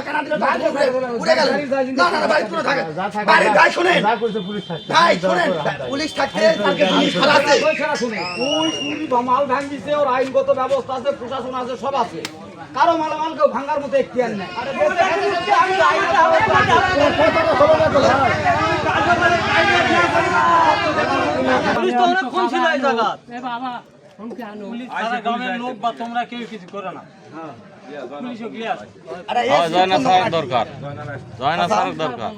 ধাক্কা না দিলে বাইরে উড়ে গেল। না না ভাই পুরো থাকে বাইরে ভাই শুনেন ভাই শুনেন পুলিশ থাকতে তাকে পুলিশ ফেলাতে ওই চুরি মাল ভাঙিছে ওর আইনগত ব্যবস্থা আছে প্রশাসন আছে সব আছে কারো মালামাল কেউ ভাঙার মতো এখতিয়ার নেই পুলিশ তো অনেকক্ষণ ছিল এই জায়গা পুলিশ সারা গ্রামের লোক বা তোমরা কেউ কিছু করে না পুলিশও ক্লিয়ার জয়না স্যার দরকার জয়না স্যার দরকার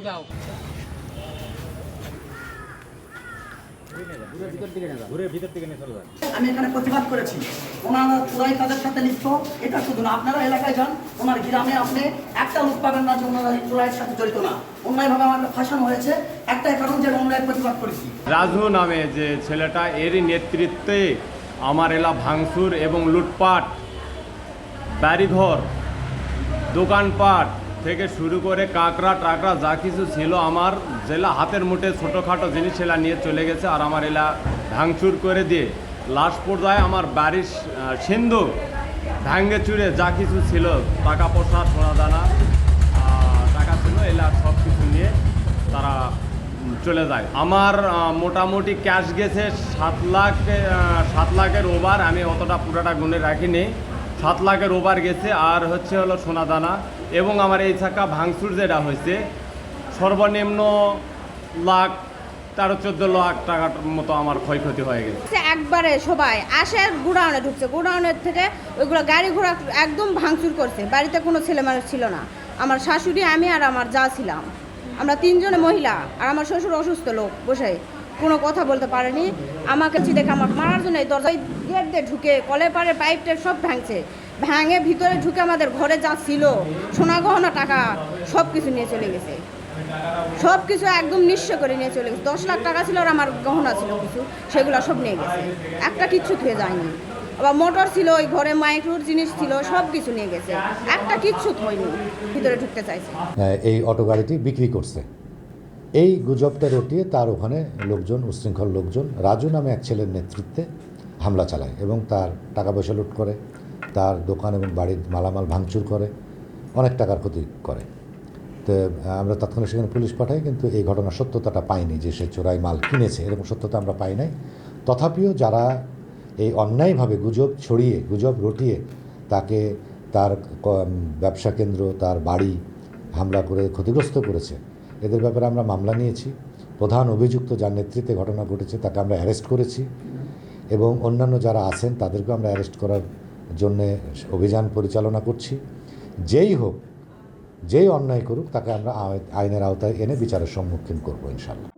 আমি এখানে প্রতিবাদ করেছি ওনারা পুরাই তাদের সাথে লিপ্ত এটা শুধু না আপনারা এলাকায় যান ওনার গ্রামে আপনি একটা লোক পাবেন না যে ওনারা পুরাইয়ের সাথে জড়িত না অন্যায়ভাবে আমাকে ফাঁসানো হয়েছে একটাই কারণ যে অন্যায়ের প্রতিবাদ করেছি রাজু নামে যে ছেলেটা এরই নেতৃত্বে আমার এলাকা ভাঙচুর এবং লুটপাট বাড়িঘর দোকানপাট থেকে শুরু করে কাঁকড়া টাকড়া যা কিছু ছিল আমার জেলা হাতের মুঠে ছোটোখাটো জিনিস এলা নিয়ে চলে গেছে আর আমার এলা ভাঙচুর করে দিয়ে লাস্ট পর্যায়ে আমার বাড়ির সিন্ধু ভাঙ্গে চুরে যা কিছু ছিল টাকা পয়সা সোনা দানা টাকা ছিল এলা সব কিছু নিয়ে তারা চলে যায় আমার মোটামুটি ক্যাশ গেছে 7 লাখের ওভার আমি অতটা পুরোটা গুনে রাখিনি 7 লাখের ওভার গেছে আর হলো সোনা দানা এবং আমার এই চাকা ভাঙচুর যেটা হয়েছে সর্বনিম্ন লাখ 13-14 লাখ টাকার মতো আমার ক্ষয়ক্ষতি হয়ে গেছে একবারে সবাই আসে গোডাউনে ঢুকছে গোডাউনের থেকে ওইগুলো গাড়ি ঘোড়া একদম ভাঙচুর করছে বাড়িতে কোনো ছেলে মানুষ ছিল না আমার শাশুড়ি আমি আর আমার যা ছিলাম আমরা 3 জনে মহিলা আর আমার শ্বশুর অসুস্থ লোক বসে কোনো কথা বলতে পারেনি আমাকে দেখে আমার মারার জন্য এই দরজায় গেট দিয়ে ঢুকে কলে পারে পাইপ টাইপ সব ভাঙে ভিতরে ঢুকে আমাদের ঘরে যা ছিল সোনা গহনা টাকা সব কিছু নিয়ে চলে গেছে সব কিছু একদম নিঃস্ব করে নিয়ে চলে গেছে 10 লাখ টাকা ছিল আর আমার গহনা ছিল কিছু সেগুলো সব নিয়ে গেছে একটা কিচ্ছু থুয়ে যায়নি আবার মোটর ছিল ওই ঘরে মাইক্রোর জিনিস ছিল সব কিছু নিয়ে গেছে একটা কিচ্ছু থইনি ভিতরে ঢুকতে চাইছে এই অটো গাড়িটি বিক্রি করছে এই গুজবটা রটিয়ে তার ওখানে লোকজন উশৃঙ্খল লোকজন রাজু নামে এক ছেলের নেতৃত্বে হামলা চালায় এবং তার টাকা পয়সা লুট করে তার দোকান এবং বাড়ির মালামাল ভাঙচুর করে অনেক টাকার ক্ষতি করে তো আমরা তৎক্ষণাৎ সেখানে পুলিশ পাঠাই কিন্তু এই ঘটনার সত্যতাটা পাইনি যে সে চোরাই মাল কিনেছে এরকম সত্যতা আমরা পাই নাই তথাপিও যারা এই অন্যায়ভাবে গুজব ছড়িয়ে গুজব রটিয়ে তাকে তার ব্যবসা কেন্দ্র তার বাড়ি হামলা করে ক্ষতিগ্রস্ত করেছে এদের ব্যাপারে আমরা মামলা নিয়েছি প্রধান অভিযুক্ত যার নেতৃত্বে ঘটনা ঘটেছে তাকে আমরা অ্যারেস্ট করেছি এবং অন্যান্য যারা আছেন তাদেরকেও আমরা অ্যারেস্ট করার জন্যে অভিযান পরিচালনা করছি যেই হোক যেই অন্যায় করুক তাকে আমরা আইনের আওতায় এনে বিচারের সম্মুখীন করবো ইনশাআল্লাহ।